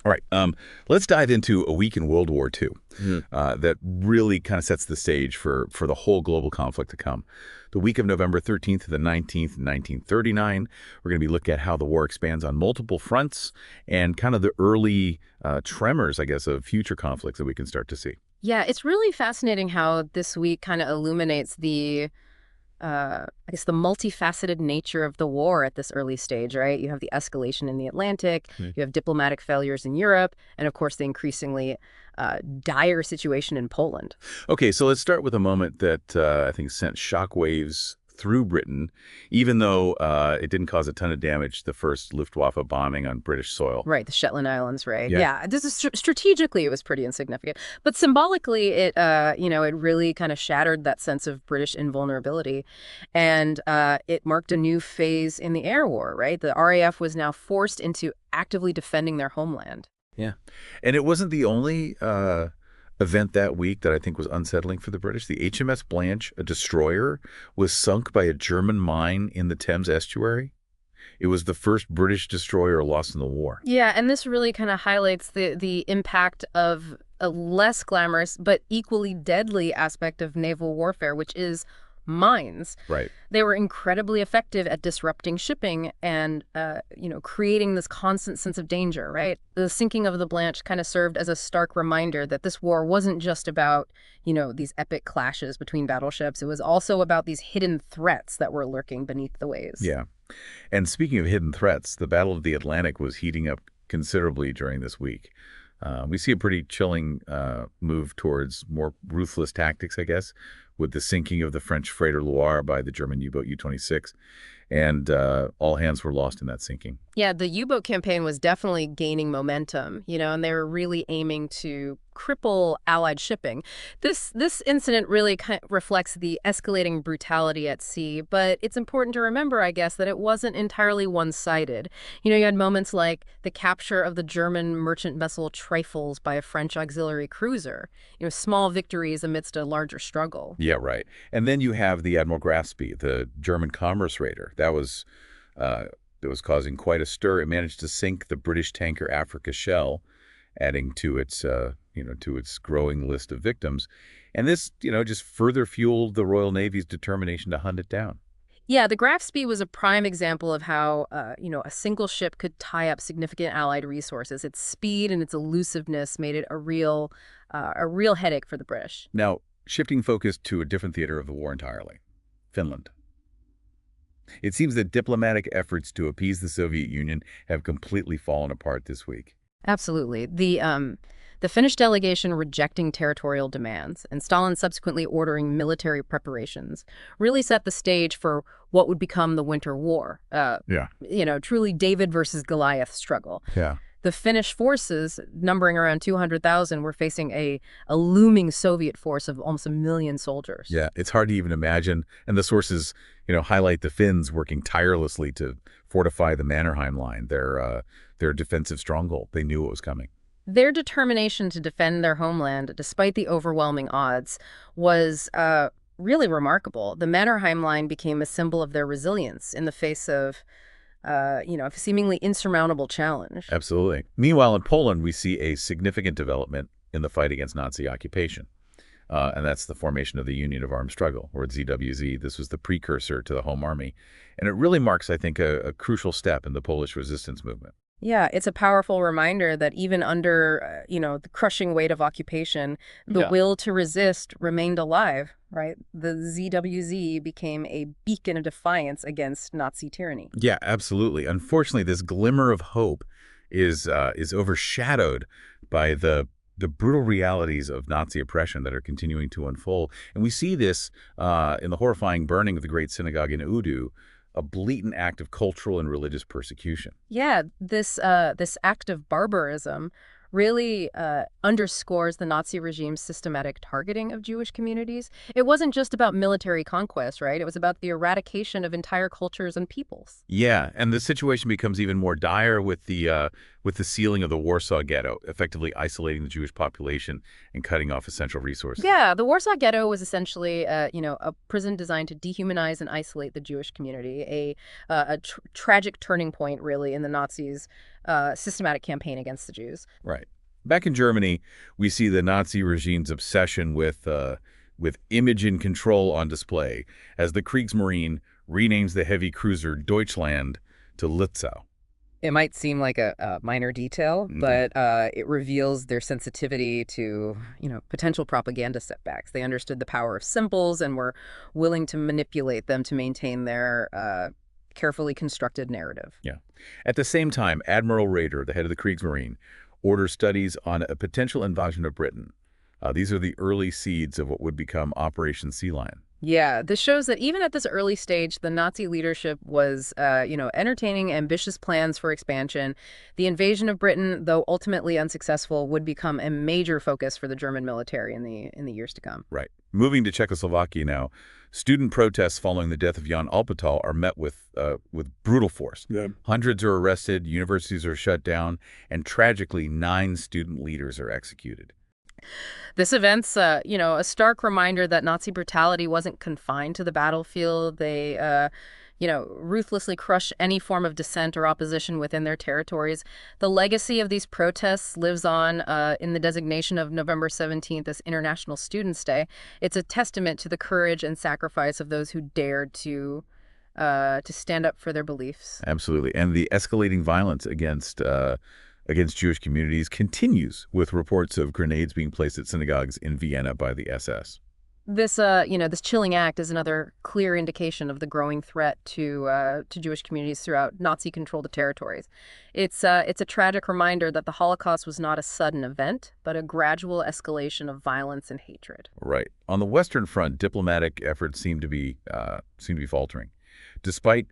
All right, let's dive into a week in World War II Mhm. that really kind of sets the stage for the whole global conflict to come. The week of November 13th to the 19th, 1939, we're going to be looking at how the war expands on multiple fronts and kind of the early tremors, I guess, of future conflicts that we can start to see. Yeah, it's really fascinating how this week kind of illuminates I guess, the multifaceted nature of the war at this early stage, right? You have the escalation in the Atlantic, you have diplomatic failures in Europe, and of course, the increasingly dire situation in Poland. Okay, so let's start with a moment that I think sent shockwaves through Britain, even though it didn't cause a ton of damage, the first Luftwaffe bombing on British soil. Right, the Shetland Islands, right? Yeah. Yeah, this is strategically it was pretty insignificant, but symbolically it really kind of shattered that sense of British invulnerability, and it marked a new phase in the air war, right? The RAF was now forced into actively defending their homeland. Yeah. And it wasn't the only event that week that I think was unsettling for the British. The HMS Blanche, a destroyer, was sunk by a German mine in the Thames estuary. It was the first British destroyer lost in the war. Yeah, and this really kind of highlights the impact of a less glamorous but equally deadly aspect of naval warfare, which is mines. Right. They were incredibly effective at disrupting shipping and, creating this constant sense of danger, right? The sinking of the Blanche kind of served as a stark reminder that this war wasn't just about, these epic clashes between battleships. It was also about these hidden threats that were lurking beneath the waves. Yeah. And speaking of hidden threats, the Battle of the Atlantic was heating up considerably during this week. We see a pretty chilling move towards more ruthless tactics, I guess, with the sinking of the French freighter Loire by the German U-boat U-26. And all hands were lost in that sinking. Yeah, the U-boat campaign was definitely gaining momentum, and they were really aiming to cripple Allied shipping. This incident really kind of reflects the escalating brutality at sea, but it's important to remember, I guess, that it wasn't entirely one-sided. You had moments like the capture of the German merchant vessel Trifles by a French auxiliary cruiser, small victories amidst a larger struggle. Yeah, right. And then you have the Admiral Grafspee, the German commerce raider. That was causing quite a stir. It managed to sink the British tanker Africa Shell, adding to its to its growing list of victims. And this, just further fueled the Royal Navy's determination to hunt it down. Yeah, the Grafspee was a prime example of how, a single ship could tie up significant Allied resources. Its speed and its elusiveness made it a real headache for the British. Now, shifting focus to a different theater of the war entirely, Finland. It seems that diplomatic efforts to appease the Soviet Union have completely fallen apart this week. Absolutely. The Finnish delegation rejecting territorial demands and Stalin subsequently ordering military preparations really set the stage for what would become the Winter War. Yeah. Truly David versus Goliath struggle. Yeah. The Finnish forces, numbering around 200,000, were facing a looming Soviet force of almost 1 million soldiers. Yeah, it's hard to even imagine. And the sources, highlight the Finns working tirelessly to fortify the Mannerheim line, their defensive stronghold. They knew what was coming. Their determination to defend their homeland, despite the overwhelming odds, was really remarkable. The Mannerheim line became a symbol of their resilience in the face of a seemingly insurmountable challenge. Absolutely. Meanwhile, in Poland, we see a significant development in the fight against Nazi occupation. And that's the formation of the Union of Armed Struggle, or ZWZ. This was the precursor to the Home Army. And it really marks, I think, a crucial step in the Polish resistance movement. Yeah, it's a powerful reminder that even under, the crushing weight of occupation, the will to resist remained alive, right? The ZWZ became a beacon of defiance against Nazi tyranny. Yeah, absolutely. Unfortunately, this glimmer of hope is overshadowed by the brutal realities of Nazi oppression that are continuing to unfold. And we see this in the horrifying burning of the Great Synagogue in Udu, a blatant act of cultural and religious persecution. Yeah, this act of barbarism really underscores the Nazi regime's systematic targeting of Jewish communities. It wasn't just about military conquest, right? It was about the eradication of entire cultures and peoples. Yeah, and the situation becomes even more dire with the with the sealing of the Warsaw Ghetto, effectively isolating the Jewish population and cutting off essential resources. Yeah, the Warsaw Ghetto was essentially, a prison designed to dehumanize and isolate the Jewish community, a tragic turning point, really, in the Nazis' systematic campaign against the Jews. Right. Back in Germany, we see the Nazi regime's obsession with image and control on display as the Kriegsmarine renames the heavy cruiser Deutschland to Lützow. It might seem like a minor detail, but it reveals their sensitivity to, potential propaganda setbacks. They understood the power of symbols and were willing to manipulate them to maintain their carefully constructed narrative. Yeah. At the same time, Admiral Raeder, the head of the Kriegsmarine, orders studies on a potential invasion of Britain. These are the early seeds of what would become Operation Sea Lion. Yeah, this shows that even at this early stage, the Nazi leadership was, entertaining ambitious plans for expansion. The invasion of Britain, though ultimately unsuccessful, would become a major focus for the German military in the years to come. Right. Moving to Czechoslovakia now, student protests following the death of Jan Alpetal are met with brutal force. Yeah. Hundreds are arrested, universities are shut down, and tragically, 9 student leaders are executed. This event's, a stark reminder that Nazi brutality wasn't confined to the battlefield. They, ruthlessly crush any form of dissent or opposition within their territories. The legacy of these protests lives on in the designation of November 17th as International Students' Day. It's a testament to the courage and sacrifice of those who dared to stand up for their beliefs. Absolutely. And the escalating violence against Jewish communities continues with reports of grenades being placed at synagogues in Vienna by the SS. This, this chilling act is another clear indication of the growing threat to Jewish communities throughout Nazi-controlled territories. It's a tragic reminder that the Holocaust was not a sudden event, but a gradual escalation of violence and hatred. Right. On the Western Front, diplomatic efforts seem to be faltering. Despite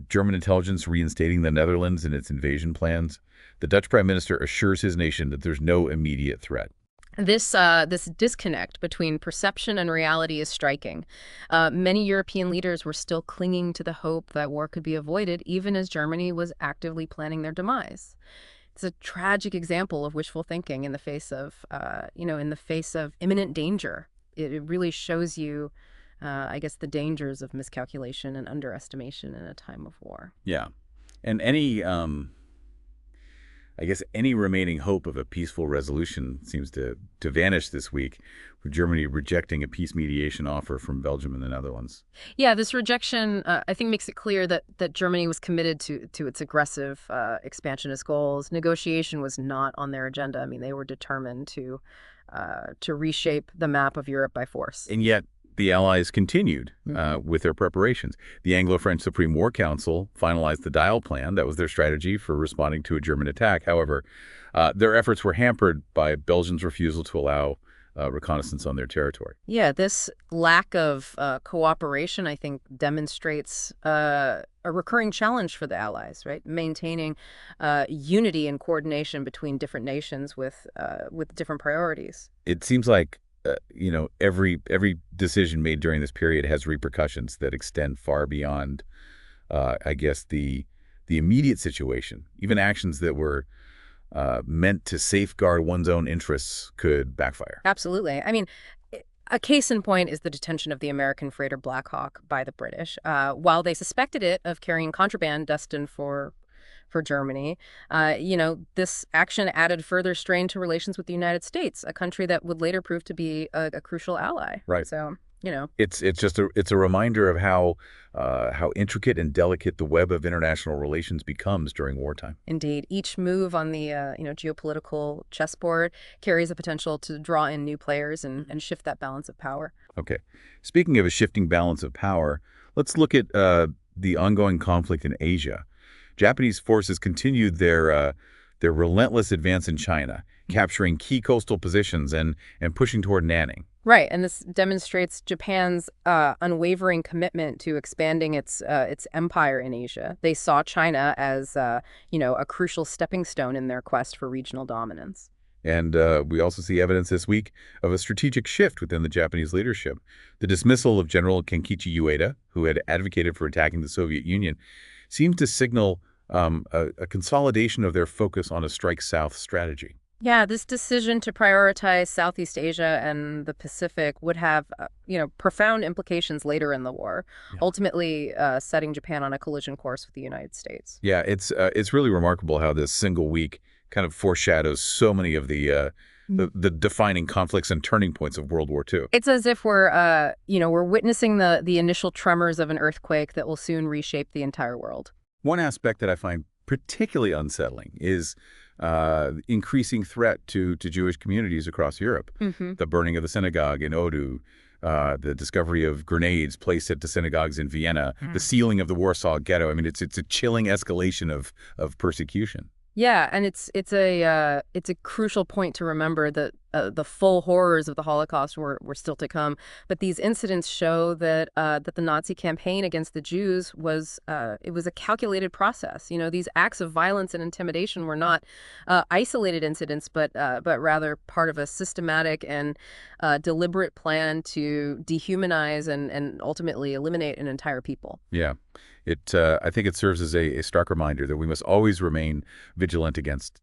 German intelligence reinstating the Netherlands in its invasion plans, the Dutch Prime Minister assures his nation that there's no immediate threat. This disconnect between perception and reality is striking. Many European leaders were still clinging to the hope that war could be avoided, even as Germany was actively planning their demise. It's a tragic example of wishful thinking in the face of, imminent danger. It really shows you, the dangers of miscalculation and underestimation in a time of war. Yeah, and any remaining hope of a peaceful resolution seems to vanish this week, with Germany rejecting a peace mediation offer from Belgium and the Netherlands. Yeah, this rejection, I think, makes it clear that Germany was committed to its aggressive expansionist goals. Negotiation was not on their agenda. I mean, they were determined to reshape the map of Europe by force. And yet, the Allies continued with their preparations. The Anglo-French Supreme War Council finalized the Dial Plan. That was their strategy for responding to a German attack. However, their efforts were hampered by Belgium's refusal to allow reconnaissance on their territory. Yeah, this lack of cooperation, I think, demonstrates a recurring challenge for the Allies, right? Maintaining unity and coordination between different nations with different priorities. It seems like every decision made during this period has repercussions that extend far beyond, the immediate situation. Even actions that were meant to safeguard one's own interests could backfire. Absolutely. I mean, a case in point is the detention of the American freighter Black Hawk by the British. While they suspected it of carrying contraband destined for Germany, this action added further strain to relations with the United States, a country that would later prove to be a crucial ally. Right. So, it's a reminder of how intricate and delicate the web of international relations becomes during wartime. Indeed, each move on the geopolitical chessboard carries the potential to draw in new players and shift that balance of power. Okay. Speaking of a shifting balance of power, let's look at the ongoing conflict in Asia. Japanese forces continued their relentless advance in China, capturing key coastal positions and pushing toward Nanning. Right, and this demonstrates Japan's unwavering commitment to expanding its empire in Asia. They saw China as a crucial stepping stone in their quest for regional dominance. And we also see evidence this week of a strategic shift within the Japanese leadership. The dismissal of General Kenkichi Ueda, who had advocated for attacking the Soviet Union, seemed to signal a consolidation of their focus on a strike south strategy. Yeah, this decision to prioritize Southeast Asia and the Pacific would have, profound implications later in the war, Yeah. ultimately setting Japan on a collision course with the United States. Yeah, it's really remarkable how this single week kind of foreshadows so many of the defining conflicts and turning points of World War II. It's as if we're witnessing the initial tremors of an earthquake that will soon reshape the entire world. One aspect that I find particularly unsettling is increasing threat to Jewish communities across Europe. Hmm. The burning of the synagogue in Odu, the discovery of grenades placed at the synagogues in Vienna, the sealing of the Warsaw Ghetto. I mean, it's a chilling escalation of persecution. Yeah, and it's a crucial point to remember that the full horrors of the Holocaust were still to come. But these incidents show that the Nazi campaign against the Jews was a calculated process. These acts of violence and intimidation were not isolated incidents, but rather part of a systematic and deliberate plan to dehumanize and ultimately eliminate an entire people. Yeah. I think it serves as a stark reminder that we must always remain vigilant against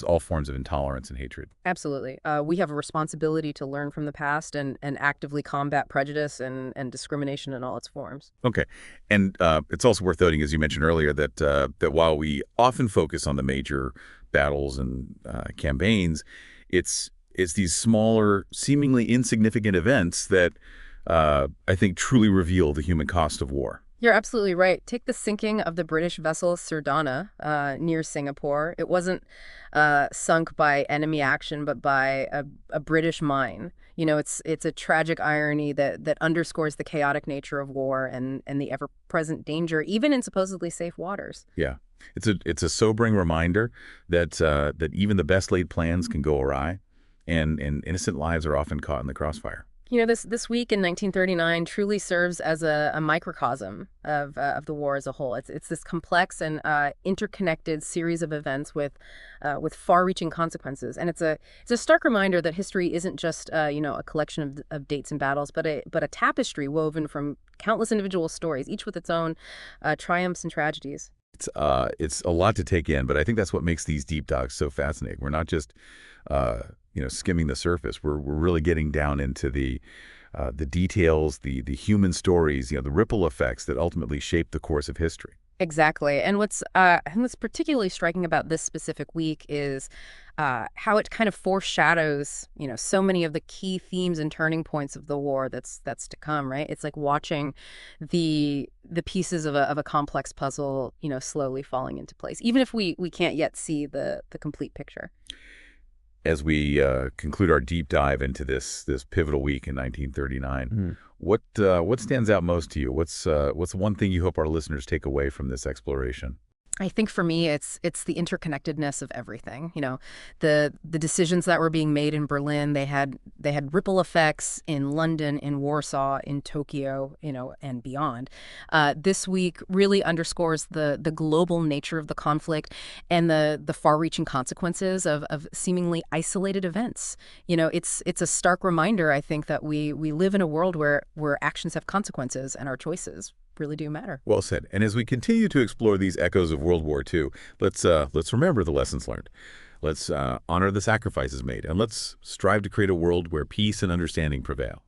all forms of intolerance and hatred. Absolutely. We have a responsibility to learn from the past and actively combat prejudice and discrimination in all its forms. Okay. And it's also worth noting, as you mentioned earlier, that while we often focus on the major battles and campaigns, it's these smaller, seemingly insignificant events that I think truly reveal the human cost of war. You're absolutely right. Take the sinking of the British vessel Sardana near Singapore. It wasn't sunk by enemy action, but by a British mine. It's a tragic irony that underscores the chaotic nature of war and the ever-present danger, even in supposedly safe waters. Yeah, it's a sobering reminder that even the best laid plans can go awry, and innocent lives are often caught in the crossfire. This week in 1939 truly serves as a microcosm of the war as a whole. It's this complex and interconnected series of events with far-reaching consequences, and it's a stark reminder that history isn't just a collection of dates and battles, but a tapestry woven from countless individual stories, each with its own triumphs and tragedies. It's a lot to take in, but I think that's what makes these deep dives so fascinating. We're not just skimming the surface. We're really getting down into the details, the human stories, the ripple effects that ultimately shape the course of history. Exactly. And what's particularly striking about this specific week is how it kind of foreshadows, so many of the key themes and turning points of the war that's to come, right? It's like watching the pieces of a complex puzzle, slowly falling into place, even if we can't yet see the complete picture. As we conclude our deep dive into this pivotal week in 1939, what stands out most to you? What's one thing you hope our listeners take away from this exploration? I think for me, it's the interconnectedness of everything. The decisions that were being made in Berlin, they had ripple effects in London, in Warsaw, in Tokyo, and beyond. This week really underscores the global nature of the conflict and the far-reaching consequences of seemingly isolated events. It's a stark reminder, I think, that we live in a world where actions have consequences and our choices really do matter. Well said. And as we continue to explore these echoes of World War II, let's remember the lessons learned. Let's honor the sacrifices made, and let's strive to create a world where peace and understanding prevail.